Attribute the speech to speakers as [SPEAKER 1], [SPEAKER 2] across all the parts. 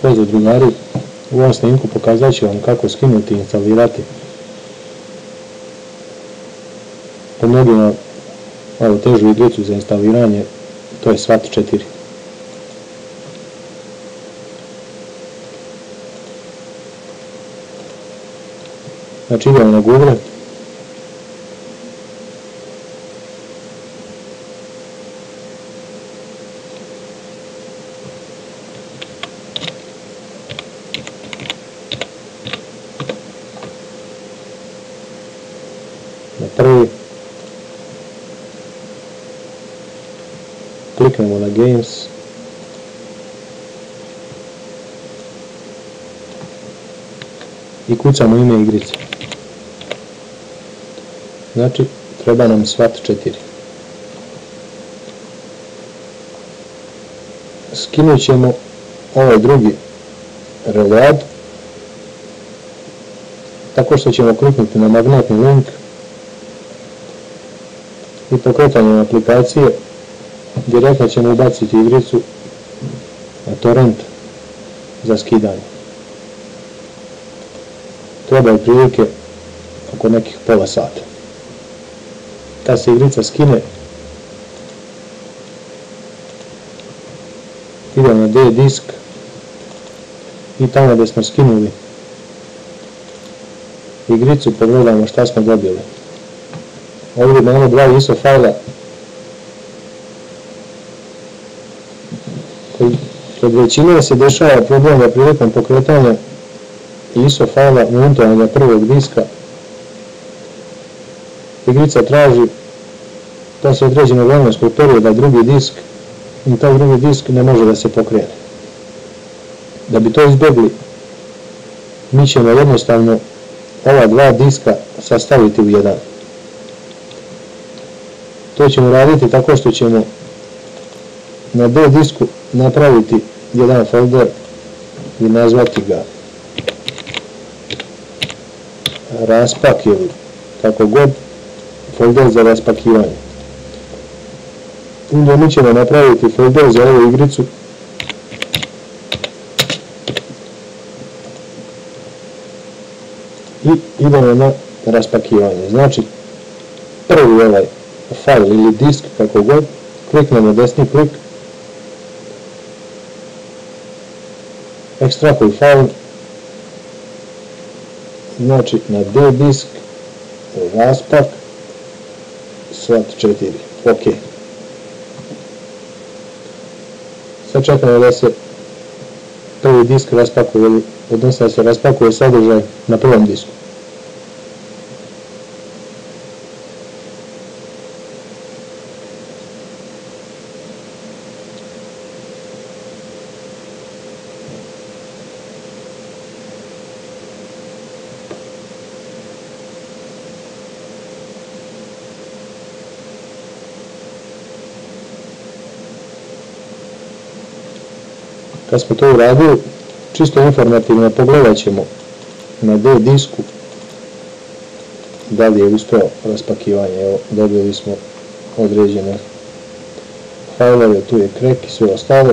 [SPEAKER 1] Pozdrav drugari, u ovom snimku pokazat ću vam kako skinuti i instalirati po mnogima malo težu igricu za instaliranje, to je SWAT 4. Znači idemo na Google, na prvi, kliknemo na Games, i kucamo ime igrice. Znači treba nam SWAT 4. Skinut ćemo ovaj drugi reload tako što ćemo kliknuti na magnetni link i pokretanjem aplikacije direktno ćemo ubaciti igricu na torrent za skidanje. Treba je prilike oko nekih pola sata. Kad se igrica skine, idemo na D disk i tamo gdje smo skinuli igricu pogledamo šta smo dobili. Ovdje imamo dva ISO fajla kod većine se dešava problem da prilikom pokretanja ISO fajla montovanja prvog diska igrica traži posle određenog vremenskog perioda drugi disk i taj drugi disk ne može da se pokrene. Da bi to izbjegli, mi ćemo jednostavno ova dva diska sastaviti u jedan. To ćemo raditi tako što ćemo na D disku napraviti jedan folder i nazvati ga raspak ili kako god, folder za raspakivanje. Onda mi ćemo napraviti folder za ovu igricu i idemo na raspakivanje. Znači prvi ovaj file ili disk kako god, kliknemo desni klik, ekstrahuj file, znači na D disk, raspak, SWAT 4, ok. Sad čekamo da se prvi disk raspakuje, odnosno da se raspakuje sadržaj na prvom disku. Kad smo to uradili, čisto informativno pogledat ćemo na D disku da li je uspeo raspakivanje. Evo, dobili smo određene fajlove, tu je crack i sve ostalo.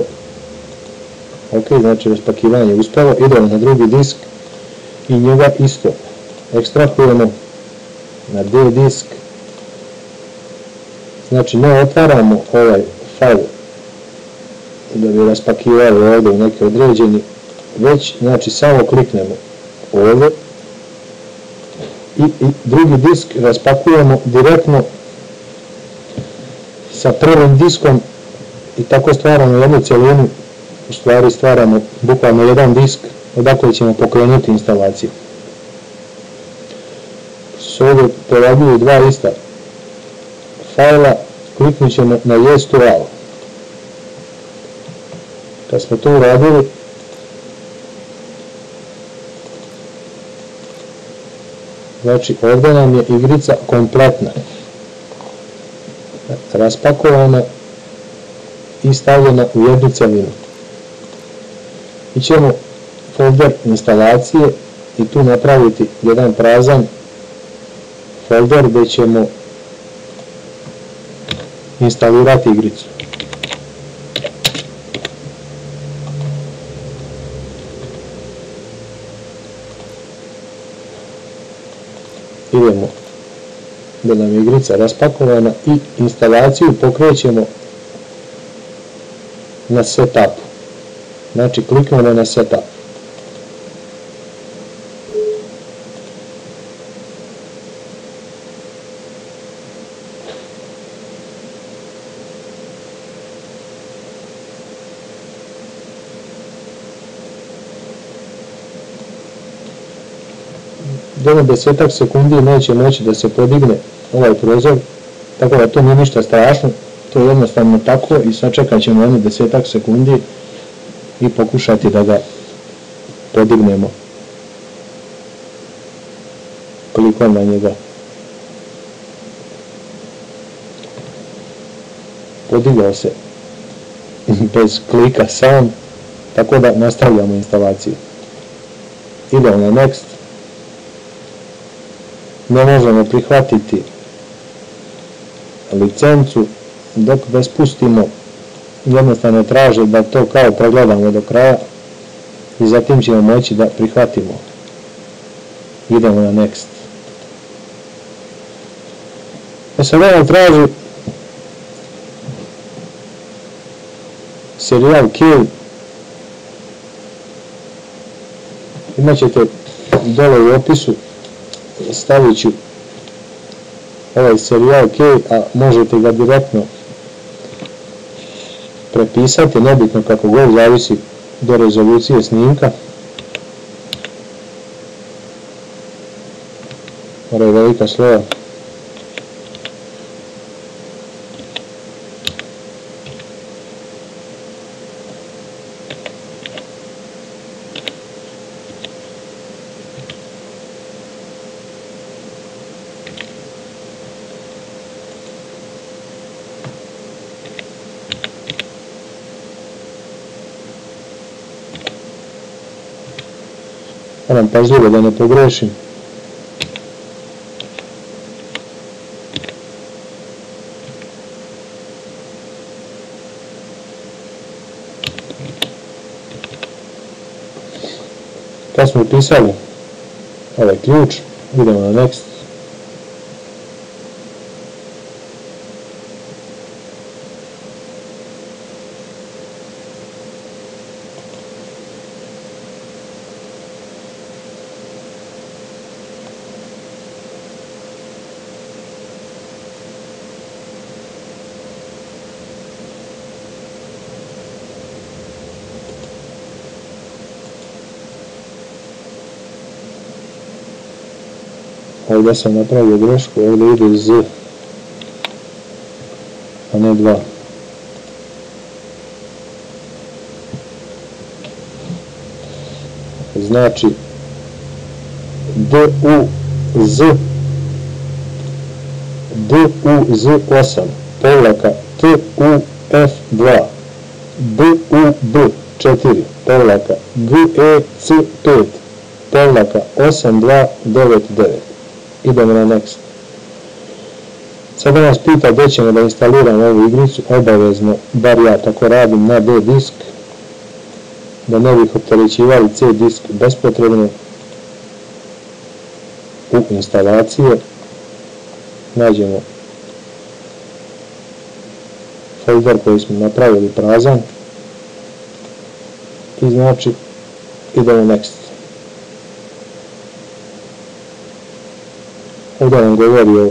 [SPEAKER 1] Ok, znači raspakivanje je uspelo, idemo na drugi disk i njega isto ekstrahujemo na D disk. Znači ne otvaramo ovaj fajl da bi raspakivali ovdje u neki određeni, već znači samo kliknemo ovdje i drugi disk raspakujemo direktno sa prvim diskom i tako stvaramo jednu cjelinu, u stvari stvaramo bukvalno jedan disk odakle ćemo pokrenuti instalaciju. S ovdje pojavljuju dva ista fajla, kliknut ćemo na Yes to All. Kad smo to uradili, znači ovdje nam je igrica kompletna, raspakovana i stavljena u jednu celinu. Mi ćemo folder instalacije i tu napraviti jedan prazan folder gdje ćemo instalirati igricu. idemo da nam je igrica raspakovana i instalaciju pokrećemo na setupu. Znači kliknemo na setup. Do 10 sekundi neće moći da se podigne ovaj prozor, tako da to nije ništa strašno, to je jednostavno tako i sačekat ćemo jedno 10 sekundi i pokušati da ga podignemo klikom na njega. Podigao se bez klika sam, tako da nastavljamo instalaciju. Idemo na next. Ne možemo prihvatiti licencu dok ga spustimo, jednostavno traže da to kao pregledamo do kraja i zatim ćemo moći da prihvatimo. Idemo na next. Sada nam traži Serial Kill. Imaćete dole u opisu, stavit ću ovaj Serial Kill, a možete ga direktno prepisati, nebitno kako god, zavisi do rezolucije snimka. Mora je velika slova. Moram pažljivo da ne pogrešim. Kad smo upisali ovaj ključ, idemo na next. Ovdje sam napravio grešku, ovdje ide Z, a ne 2. Znači DUZ8 povlaka TUF2 BUB4 povlaka GEC5 povlaka 8299. Idemo na next. Sada nas pita gdje ćemo da instaliramo ovu igricu, obavezno, bar ja tako radim, na D disk, da ne bih opterećivali C disk bespotrebno. U instalacije nađemo folder koji smo napravili prazan i znači idemo next. Ovdje nam govori o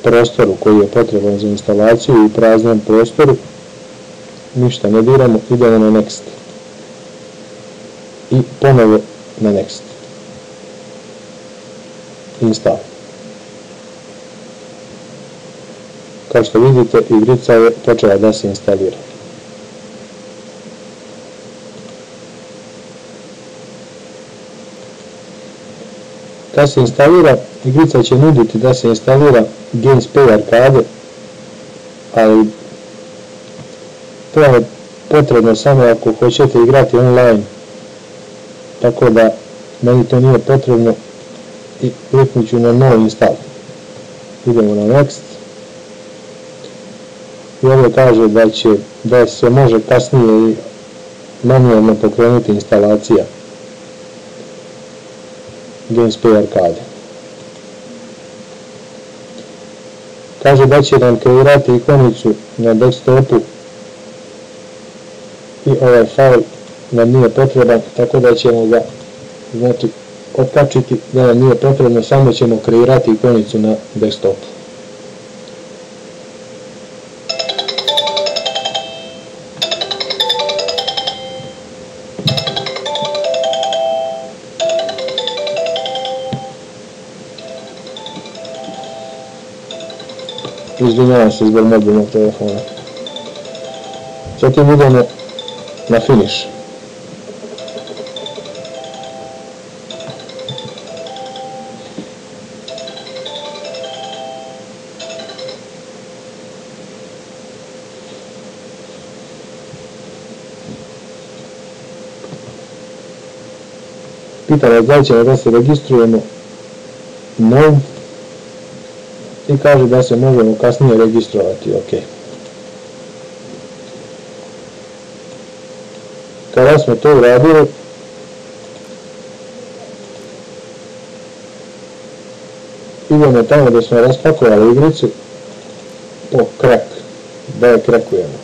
[SPEAKER 1] prostoru koji je potreban za instalaciju i praznom prostoru. Ništa ne diramo, idemo na next. I ponovo na next. Install. Kao što vidite, igrica je počela da se instalira. Kad se instalira, igrica će nuditi da se instalira Gamespay Arcade, ali to je potrebno samo ako hoćete igrati online, tako da meni to nije potrebno i kliknut ću na no install. Idemo na next. I ovdje kaže da se može kasnije i manualno pokrenuti instalacija Gamespay Arcade. Kaže da će nam kreirati ikonicu na desktopu i ovaj fail nam nije potreban, tako da ćemo ga otkačiti da nam nije potrebno, samo ćemo kreirati ikonicu na desktopu. Izvinjavam se zbog mobilnog telefona. Zatim idemo na finish. Pita nas da li ćemo da se registrujemo. No. I kaže da se možemo kasnije registrovati, ok. Kada smo to uradili, idemo tamo da smo raspakovali igricu po crack, da je krekujemo.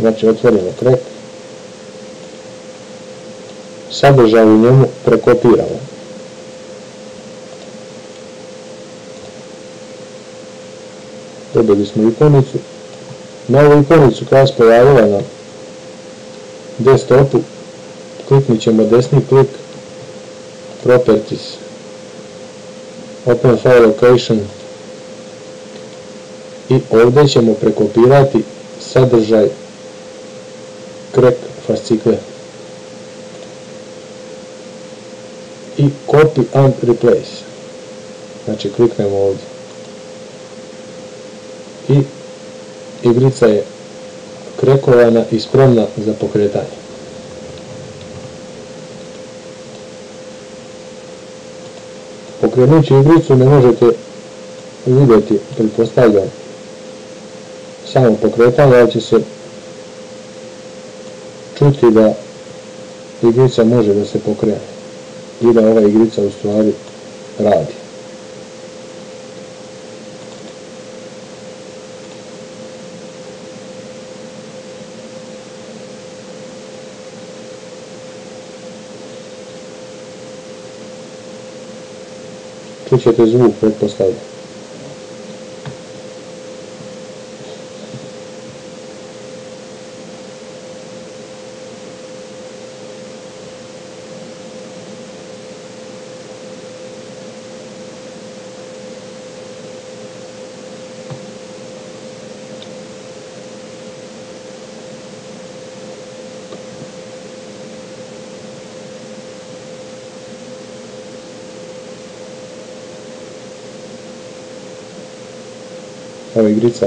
[SPEAKER 1] Znači otvorimo crack, sadržaj u njemu prekopiramo. Dobili smo ikonicu. Na ovu ikonicu koja se pojavila na desktopu, kliknut ćemo desni klik, Properties, Open File Location i ovdje ćemo prekopirati sadržaj crack fascikle i Copy and Replace. Znači kliknemo ovdje. I igrica je krekovana i spremna za pokretanje. Pokrenući igricu ne možete vidjeti, pretpostavljam, samo pokretanje, ali će se čuti da igrica može da se pokrene i da ova igrica u stvari radi. Čućete zvuk, pretpostavljam. Ova igrica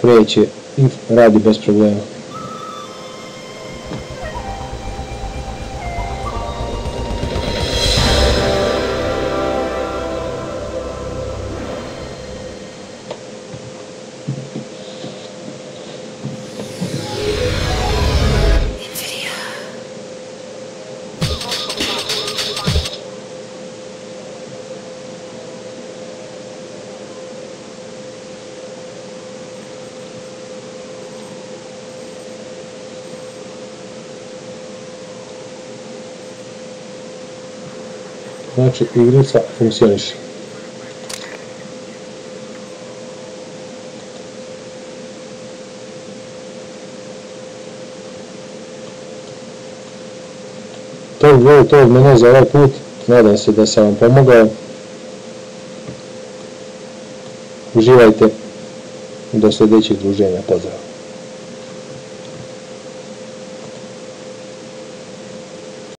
[SPEAKER 1] kreće i radi bez problema. Znači igrica funkcioniše. To je bilo to od mene za ovaj put. Nadam se da sam vam pomogao. Uživajte do sljedećeg druženja. Pozdrav!